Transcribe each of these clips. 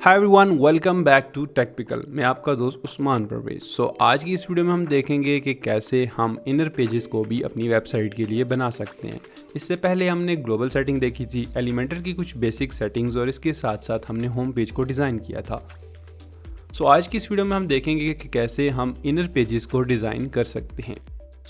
Hi everyone, welcome back to Techpical. मैं आपका दोस्त उस्मान परवेज। आज की इस वीडियो में हम देखेंगे कि कैसे हम इनर पेजेस को भी अपनी वेबसाइट के लिए बना सकते हैं। इससे पहले हमने ग्लोबल सेटिंग देखी थी, एलिमेंटर की कुछ बेसिक सेटिंग्स, और इसके साथ साथ हमने होम पेज को डिज़ाइन किया था। आज की इस वीडियो में हम देखेंगे कि कैसे हम इनर पेजेस को डिज़ाइन कर सकते हैं।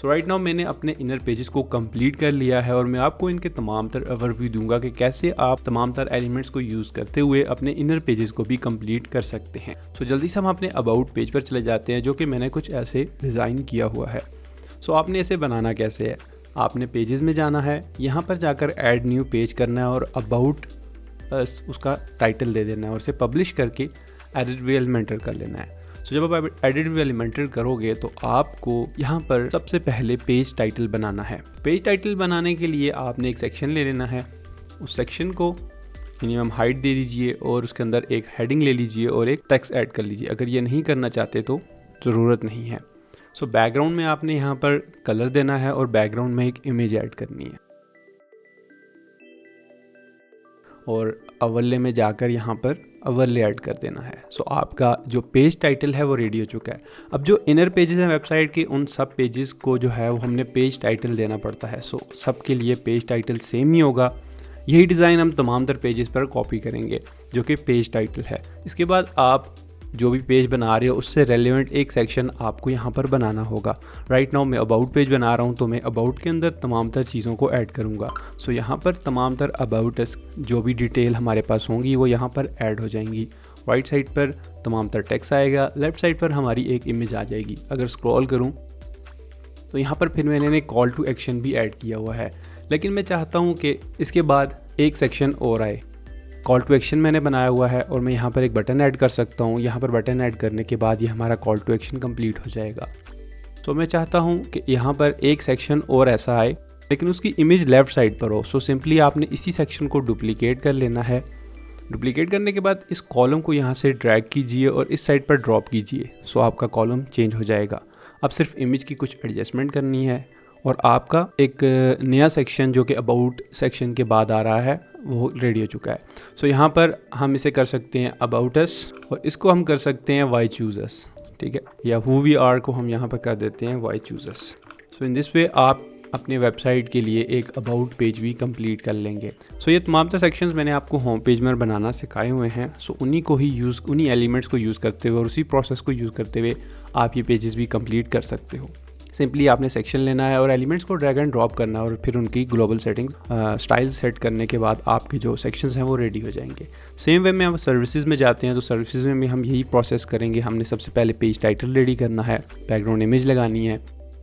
राइट नाउ मैंने अपने इनर पेजेस को कंप्लीट कर लिया है और मैं आपको इनके तमाम तर ओवरव्यू दूंगा कि कैसे आप तमाम तर एलिमेंट्स को यूज़ करते हुए अपने इनर पेजेस को भी कंप्लीट कर सकते हैं। जल्दी से हम अपने अबाउट पेज पर चले जाते हैं, जो कि मैंने कुछ ऐसे डिज़ाइन किया हुआ है। आपने इसे बनाना कैसे है, आपने पेजेस में जाना है, यहाँ पर जाकर ऐड न्यू पेज करना है और अबाउट उसका टाइटल दे देना है और उसे पब्लिश करके एडिट व्यू एलिमेंटर कर लेना है। जब आप एडिट व्यू एलिमेंटर करोगे तो आपको यहाँ पर सबसे पहले पेज टाइटल बनाना है। पेज टाइटल बनाने के लिए आपने एक सेक्शन ले लेना है, उस सेक्शन को मिनिमम हाइट दे दीजिए और उसके अंदर एक हेडिंग ले लीजिए और एक टेक्स्ट ऐड कर लीजिए। अगर ये नहीं करना चाहते तो ज़रूरत नहीं है। बैकग्राउंड में आपने यहाँ पर कलर देना है और बैकग्राउंड में एक इमेज ऐड करनी है और ओवरले में जाकर यहाँ पर ओवरले ऐड कर देना है। आपका जो पेज टाइटल है वो रेडी हो चुका है। अब जो इनर पेजेस हैं वेबसाइट के, उन सब पेजेस को जो है वो हमने पेज टाइटल देना पड़ता है। सब के लिए पेज टाइटल सेम ही होगा। यही डिज़ाइन हम तमाम तर पेजेस पर कॉपी करेंगे, जो कि पेज टाइटल है। इसके बाद आप जो भी पेज बना रहे हो उससे रेलेवेंट एक सेक्शन आपको यहाँ पर बनाना होगा। राइट नाउ मैं अबाउट पेज बना रहा हूँ, तो मैं अबाउट के अंदर तमाम तर चीज़ों को ऐड करूँगा। यहाँ पर तमाम तर अबाउट जो भी डिटेल हमारे पास होंगी वो यहाँ पर ऐड हो जाएंगी। राइट साइड पर तमाम तर टेक्स्ट आएगा, लेफ्ट साइड पर हमारी एक इमेज आ जाएगी। अगर स्क्रॉल करूँ तो यहाँ पर फिर मैंने कॉल टू एक्शन भी ऐड किया हुआ है, लेकिन मैं चाहता हूँ कि इसके बाद एक सेक्शन और आए। कॉल टू एक्शन मैंने बनाया हुआ है और मैं यहाँ पर एक बटन ऐड कर सकता हूँ। यहाँ पर बटन ऐड करने के बाद ये हमारा कॉल टू एक्शन कंप्लीट हो जाएगा। मैं चाहता हूँ कि यहाँ पर एक सेक्शन और ऐसा आए, लेकिन उसकी इमेज लेफ़्ट साइड पर हो। सिंपली आपने इसी सेक्शन को डुप्लीकेट कर लेना है। डुप्लीकेट करने के बाद इस कॉलम को यहाँ से ड्रैग कीजिए और इस साइड पर ड्रॉप कीजिए। आपका कॉलम चेंज हो जाएगा। अब सिर्फ इमेज की कुछ एडजस्टमेंट करनी है और आपका एक नया सेक्शन जो कि अबाउट सेक्शन के बाद आ रहा है वो रेडी हो चुका है। यहाँ पर हम इसे कर सकते हैं अबाउट अस और इसको हम कर सकते हैं वाई चूज अस, ठीक है, या हु वी आर को हम यहाँ पर कर देते हैं why choose us. In this way आप अपने वेबसाइट के लिए एक अबाउट पेज भी कंप्लीट कर लेंगे। ये तमाम तर सेक्शंस मैंने आपको होम पेज में बनाना सिखाए हुए हैं। उन्हीं एलिमेंट्स को यूज़ करते हुए और उसी प्रोसेस को यूज़ करते हुए आप ये पेजेस भी कंप्लीट कर सकते हो। सिंपली आपने सेक्शन लेना है और एलिमेंट्स को ड्रैग एंड ड्रॉप करना है और फिर उनकी ग्लोबल सेटिंग स्टाइल सेट करने के बाद आपके जो सेक्शंस हैं वो रेडी हो जाएंगे। सेम वे में हम सर्विसेज में जाते हैं, तो सर्विसेज में हम यही प्रोसेस करेंगे। हमने सबसे पहले पेज टाइटल रेडी करना है, बैकग्राउंड इमेज लगानी है,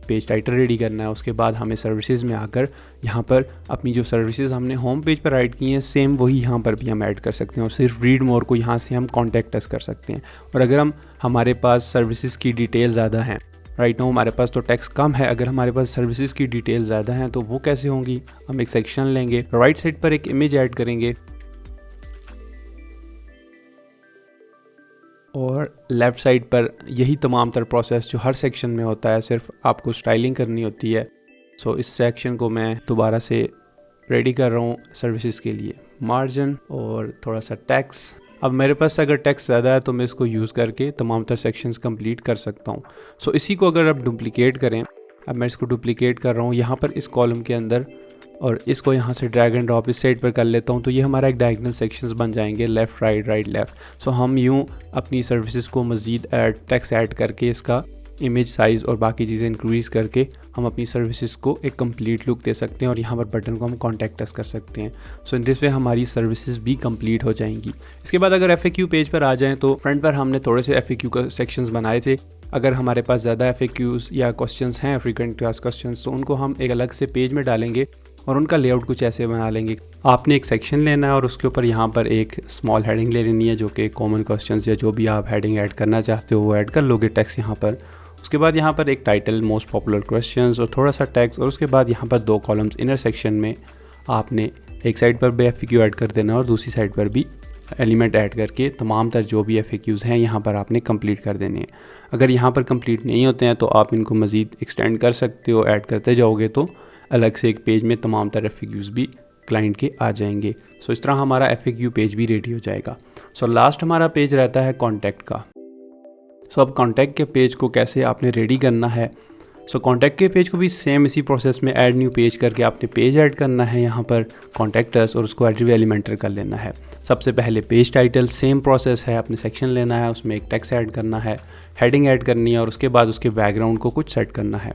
पेज टाइटल रेडी करना है। उसके बाद हमें सर्विसेज में आकर यहाँ पर अपनी जो सर्विसेज हमने होम पेज पर ऐड की हैं सेम वही यहाँ पर भी हम ऐड कर सकते हैं और सिर्फ रीड मोर को यहाँ से हम कॉन्टैक्ट अस कर सकते हैं। और अगर हमारे पास सर्विसेज की डिटेल ज़्यादा हैं, राइट नाउ हमारे पास तो टेक्स्ट कम है, अगर हमारे पास सर्विसेज की डिटेल ज़्यादा हैं तो वो कैसे होंगी। हम एक सेक्शन लेंगे, राइट साइड पर एक इमेज ऐड करेंगे और लेफ़्ट साइड पर यही तमाम तर प्रोसेस जो हर सेक्शन में होता है, सिर्फ आपको स्टाइलिंग करनी होती है। इस सेक्शन को मैं दोबारा से रेडी कर रहा हूँ सर्विसेज के लिए, मार्जिन और थोड़ा सा टेक्स्ट। अब मेरे पास अगर टेक्स्ट ज़्यादा है तो मैं इसको यूज़ करके तमाम तर सेक्शंस कंप्लीट कर सकता हूँ। इसी को अगर आप डुप्लीकेट करें, अब मैं इसको डुप्लीकेट कर रहा हूँ यहाँ पर इस कॉलम के अंदर और इसको यहाँ से ड्रैग एंड ड्रॉप इस साइड पर कर लेता हूँ, तो ये हमारा एक डायगोनल सेक्शंस बन जाएंगे, लेफ़्ट राइट राइट लेफ़्ट। हम यूँ अपनी सर्विसेज को मज़ीद टेक्स्ट ऐड करके इसका इमेज साइज़ और बाकी चीज़ें इंक्रीज़ करके हम अपनी सर्विसेज को एक कंप्लीट लुक दे सकते हैं और यहाँ पर बटन को हम कॉन्टैक्ट अस कर सकते हैं। इन दिस वे हमारी सर्विसेज भी कंप्लीट हो जाएंगी। इसके बाद अगर FAQ पेज पर आ जाएं तो फ्रंट पर हमने थोड़े से FAQ का सेक्शंस बनाए थे। अगर हमारे पास ज़्यादा FAQs या क्वेश्चंस हैं, फ्रीक्वेंट क्लास क्वेश्चंस, तो उनको हम एक अलग से पेज में डालेंगे और उनका लेआउट कुछ ऐसे बना लेंगे। आपने एक सेक्शन लेना है और उसके ऊपर यहाँ पर एक स्मॉल हेडिंग ले लेनी है, जो कि कॉमन क्वेश्चंस या जो भी आप हेडिंग ऐड करना चाहते हो वो ऐड कर लोगे, टेक्स्ट यहाँ पर। उसके बाद यहाँ पर एक टाइटल, मोस्ट पॉपुलर क्वेश्चंस और थोड़ा सा टेक्स्ट, और उसके बाद यहाँ पर 2 कॉलम्स इनर सेक्शन में आपने एक साइड पर भी FAQ ऐड कर देना और दूसरी साइड पर भी एलिमेंट ऐड करके तमाम तर जो भी FAQs हैं यहाँ पर आपने कंप्लीट कर देने हैं। अगर यहाँ पर कंप्लीट नहीं होते हैं तो आप इनको मज़ीद एक्सटेंड कर सकते हो, ऐड करते जाओगे तो अलग से एक पेज में तमाम तर FAQs भी क्लाइंट के आ जाएंगे। सो इस तरह हमारा FAQ पेज भी रेडी हो जाएगा। सो लास्ट हमारा पेज रहता है कॉन्टैक्ट का। सो अब कॉन्टैक्ट के पेज को कैसे आपने रेडी करना है। सो कॉन्टैक्ट के पेज को भी सेम इसी प्रोसेस में ऐड न्यू पेज करके आपने पेज ऐड करना है यहाँ पर कॉन्टैक्ट अस, और उसको एट्रीब्यूट एलिमेंटर कर लेना है। सबसे पहले पेज टाइटल, सेम प्रोसेस है, आपने सेक्शन लेना है, उसमें एक टेक्स्ट ऐड करना है, हेडिंग ऐड करनी है, और उसके बाद उसके बैकग्राउंड को कुछ सेट करना है।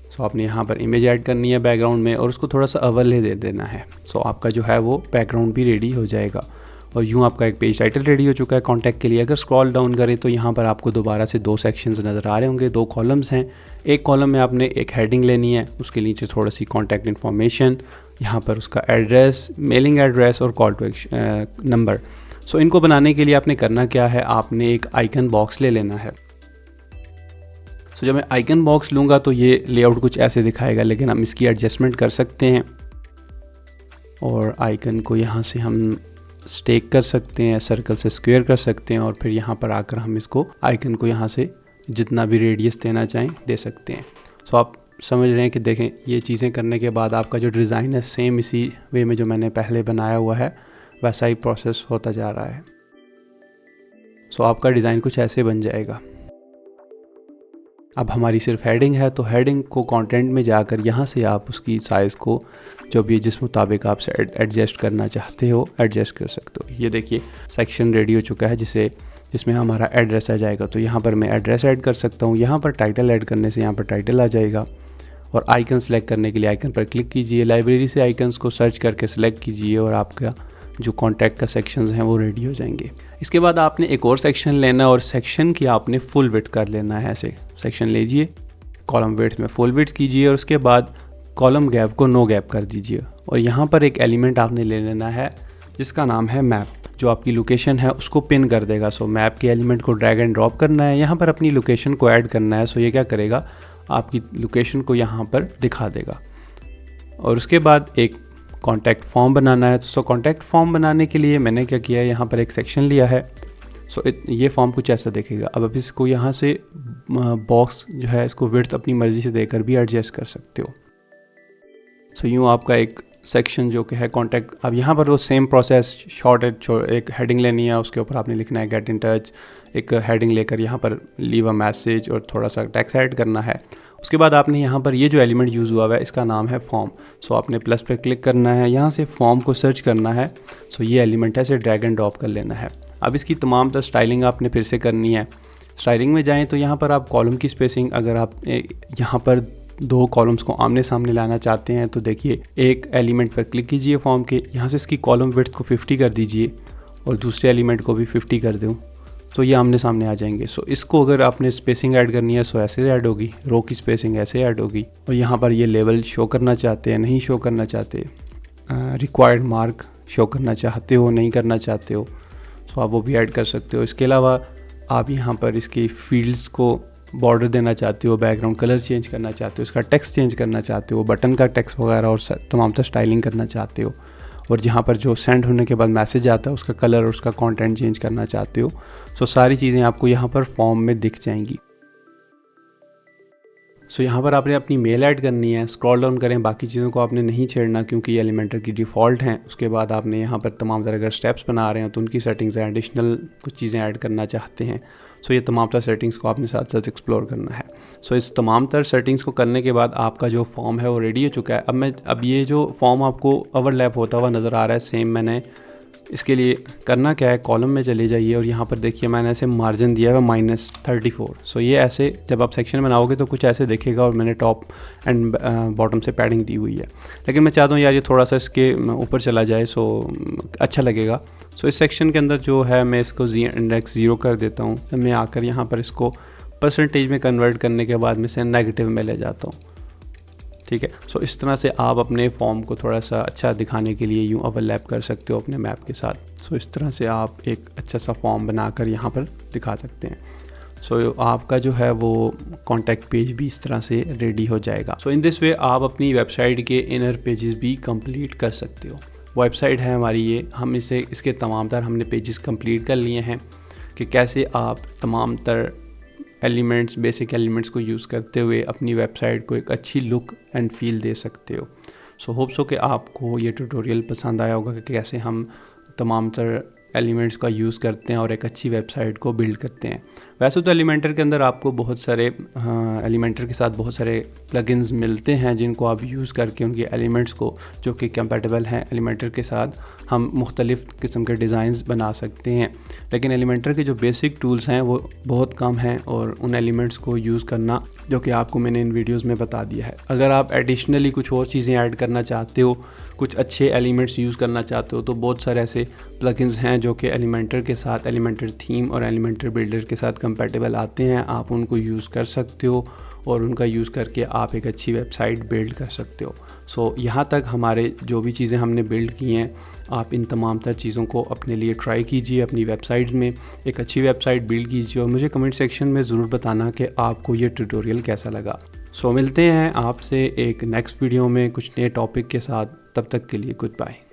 सो आपने यहाँ पर इमेज ऐड करनी है बैकग्राउंड में, और उसको थोड़ा सा ओवरले दे देना है। सो आपका जो है वो बैकग्राउंड भी रेडी हो जाएगा, और यूँ आपका एक पेज टाइटल रेडी हो चुका है कॉन्टैक्ट के लिए। अगर स्क्रॉल डाउन करें तो यहाँ पर आपको दोबारा से 2 सेक्शंस नज़र आ रहे होंगे, 2 कॉलम्स हैं। एक कॉलम में आपने एक हेडिंग लेनी है, उसके नीचे थोड़ा सी कॉन्टैक्ट इन्फॉर्मेशन, यहाँ पर उसका एड्रेस, मेलिंग एड्रेस और कॉल टू नंबर। सो इनको बनाने के लिए आपने करना क्या है, आपने एक आइकन बॉक्स ले लेना है। सो जब मैं आइकन बॉक्स लूँगा तो ये लेआउट कुछ ऐसे दिखाएगा, लेकिन हम इसकी एडजस्टमेंट कर सकते हैं और आइकन को यहाँ से हम स्टेक कर सकते हैं, सर्कल से स्क्वायर कर सकते हैं, और फिर यहाँ पर आकर हम इसको आइकन को यहाँ से जितना भी रेडियस देना चाहें दे सकते हैं। सो आप समझ रहे हैं कि देखें ये चीज़ें करने के बाद आपका जो डिज़ाइन है सेम इसी वे में जो मैंने पहले बनाया हुआ है वैसा ही प्रोसेस होता जा रहा है। सो आपका डिज़ाइन कुछ ऐसे बन जाएगा। अब हमारी सिर्फ हेडिंग है, तो हेडिंग को कंटेंट में जाकर यहाँ से आप उसकी साइज़ को जो भी जिस मुताबिक आप एडजस्ट करना चाहते हो एडजस्ट कर सकते हो। ये देखिए सेक्शन रेडी हो चुका है जिसमें हमारा एड्रेस आ जाएगा, तो यहाँ पर मैं एड्रेस ऐड कर सकता हूँ। यहाँ पर टाइटल ऐड करने से यहाँ पर टाइटल आ जाएगा, और आइकन सेलेक्ट करने के लिए आइकन पर क्लिक कीजिए। लाइब्रेरी से आइकन्स को सर्च करके सेलेक्ट कीजिए, और आपका जो कॉन्टैक्ट का सेक्शंस हैं वो रेडी हो जाएंगे। इसके बाद आपने एक और सेक्शन लेना, और सेक्शन की आपने फुल विड्थ कर लेना है। ऐसे सेक्शन लीजिए, कॉलम विड्थ में फुल विड्थ कीजिए, और उसके बाद कॉलम गैप को नो गैप कर दीजिए। और यहाँ पर एक एलिमेंट आपने ले लेना है जिसका नाम है मैप, जो आपकी लोकेशन है उसको पिन कर देगा। सो मैप के एलिमेंट को ड्रैग एंड ड्रॉप करना है, यहाँ पर अपनी लोकेशन को ऐड करना है। सो ये क्या करेगा, आपकी लोकेशन को यहाँ पर दिखा देगा। और उसके बाद एक कॉन्टैक्ट फॉर्म बनाना है। सो कॉन्टैक्ट फॉर्म बनाने के लिए मैंने क्या किया है, यहाँ पर एक सेक्शन लिया है। सो ये फॉर्म कुछ ऐसा दिखेगा। अब इसको यहाँ से बॉक्स जो है इसको विड्थ अपनी मर्ज़ी से देकर भी एडजस्ट कर सकते हो। सो यूँ आपका एक सेक्शन जो कि है कॉन्टैक्ट। अब यहाँ पर वो सेम प्रोसेस, एक हेडिंग लेनी है, उसके ऊपर आपने लिखना है गेट इन टच। एक हेडिंग लेकर यहाँ पर लीव अ मैसेज और थोड़ा सा टेक्स्ट ऐड करना है। उसके बाद आपने यहाँ पर ये जो एलिमेंट यूज़ हुआ है इसका नाम है फॉर्म। सो आपने प्लस पे क्लिक करना है, यहाँ से फॉर्म को सर्च करना है। सो ये एलिमेंट है, इसे ड्रैग एंड ड्रॉप कर लेना है। अब इसकी तमाम तरह स्टाइलिंग आपने फिर से करनी है। स्टाइलिंग में जाएँ तो यहाँ पर आप कॉलम की स्पेसिंग, अगर आप यहाँ पर 2 कॉलम्स को आमने सामने लाना चाहते हैं तो देखिए एक एलिमेंट पर क्लिक कीजिए फॉर्म के, यहाँ से इसकी कॉलम विड्थ को 50 कर दीजिए और दूसरे एलिमेंट को भी 50 कर दूँ, तो ये आमने सामने आ जाएंगे। सो इसको अगर आपने स्पेसिंग ऐड करनी है सो ऐसे ऐड होगी, रो की स्पेसिंग ऐसे ऐड होगी। और यहाँ पर ये लेवल शो करना चाहते हैं, नहीं शो करना चाहते, रिक्वायर्ड मार्क शो करना चाहते हो, नहीं करना चाहते हो, सो आप वो भी ऐड कर सकते हो। इसके अलावा आप यहाँ पर इसकी फील्ड्स को बॉर्डर देना चाहते हो, बैकग्राउंड कलर चेंज करना चाहते हो, इसका टेक्स्ट चेंज करना चाहते हो, बटन का टेक्स्ट वगैरह और तमाम तरह स्टाइलिंग करना चाहते हो, और जहाँ पर जो सेंड होने के बाद मैसेज आता है उसका कलर और उसका कंटेंट चेंज करना चाहते हो। सो सारी चीज़ें आपको यहाँ पर फॉर्म में दिख जाएंगी। सो यहाँ पर आपने अपनी मेल ऐड करनी है। स्क्रॉल डाउन करें, बाकी चीज़ों को आपने नहीं छेड़ना क्योंकि ये एलिमेंटर की डिफ़ॉल्ट हैं। उसके बाद आपने यहाँ पर तमाम तरह अगर स्टेप्स बना रहे हैं तो उनकी सेटिंग्स हैं, एडिशनल कुछ चीज़ें ऐड करना चाहते हैं। सो ये तमाम तरह सेटिंग्स को आपने साथ साथ एक्सप्लोर करना है। सो इस तमाम तरह सेटिंग्स को करने के बाद आपका जो फॉर्म है वो रेडी हो चुका है। अब ये जो फॉर्म आपको ओवरलैप होता हुआ नज़र आ रहा है सेम, मैंने इसके लिए करना क्या है, कॉलम में चले जाइए और यहाँ पर देखिए मैंने ऐसे मार्जिन दिया है -34। सो ये ऐसे जब आप सेक्शन बनाओगे तो कुछ ऐसे दिखेगा, और मैंने टॉप एंड बॉटम से पैडिंग दी हुई है। लेकिन मैं चाहता हूँ यार ये थोड़ा सा इसके ऊपर चला जाए, सो अच्छा लगेगा। सो इस सेक्शन के अंदर जो है मैं इसको इंडेक्स 0 कर देता हूँ। मैं आकर यहाँ पर इसको परसेंटेज में कन्वर्ट करने के बाद मैं इसे नेगेटिव में ले जाता हूँ। ठीक है, सो इस तरह से आप अपने फॉर्म को थोड़ा सा अच्छा दिखाने के लिए यूँ ओवरलैप कर सकते हो अपने मैप के साथ। सो इस तरह से आप एक अच्छा सा फॉर्म बनाकर यहाँ पर दिखा सकते हैं। सो आपका जो है वो कॉन्टैक्ट पेज भी इस तरह से रेडी हो जाएगा। सो इन दिस वे आप अपनी वेबसाइट के इनर पेजेस भी कंप्लीट कर सकते हो। वेबसाइट है हमारी ये, हम इसके तमाम तरह हमने पेजेस कंप्लीट कर लिए हैं कि कैसे आप तमाम तरह बेसिक एलिमेंट्स को यूज़ करते हुए अपनी वेबसाइट को एक अच्छी लुक एंड फील दे सकते हो। सो होप सो कि आपको ये ट्यूटोरियल पसंद आया होगा कि कैसे हम तमाम तर एलिमेंट्स का यूज़ करते हैं और एक अच्छी वेबसाइट को बिल्ड करते हैं। वैसे तो एलिमेंटर के अंदर आपको बहुत सारे एलिमेंटर के साथ बहुत सारे प्लगइन्स मिलते हैं जिनको आप यूज़ करके उनके एलिमेंट्स को जो कि कंपैटिबल हैं एलिमेंटर के साथ हम मुख्तलिफ़ किस्म के डिज़ाइंस बना सकते हैं। लेकिन एलिमेंटर के जो बेसिक टूल्स हैं वो बहुत कम हैं और उन एलिमेंट्स को यूज़ करना जो कि आपको मैंने इन वीडियोस में बता दिया है। अगर आप एडिशनली कुछ और चीज़ें ऐड करना चाहते हो, कुछ अच्छे एलिमेंट्स यूज़ करना चाहते हो, तो बहुत सारे ऐसे प्लगइन्स हैं जो कि एलिमेंटर के साथ, एलिमेंटर थीम और एलिमेंटर बिल्डर के साथ कंपैटिबल आते हैं। आप उनको यूज़ कर सकते हो और उनका यूज़ करके आप एक अच्छी वेबसाइट बिल्ड कर सकते हो। सो यहाँ तक हमारे जो भी चीज़ें हमने बिल्ड की हैं, आप इन तमाम तर चीज़ों को अपने लिए ट्राई कीजिए, अपनी वेबसाइट में एक अच्छी वेबसाइट बिल्ड कीजिए और मुझे कमेंट सेक्शन में ज़रूर बताना कि आपको ये ट्यूटोरियल कैसा लगा। सो मिलते हैं आपसे एक नेक्स्ट वीडियो में कुछ नए टॉपिक के साथ। तब तक के लिए गुड बाय।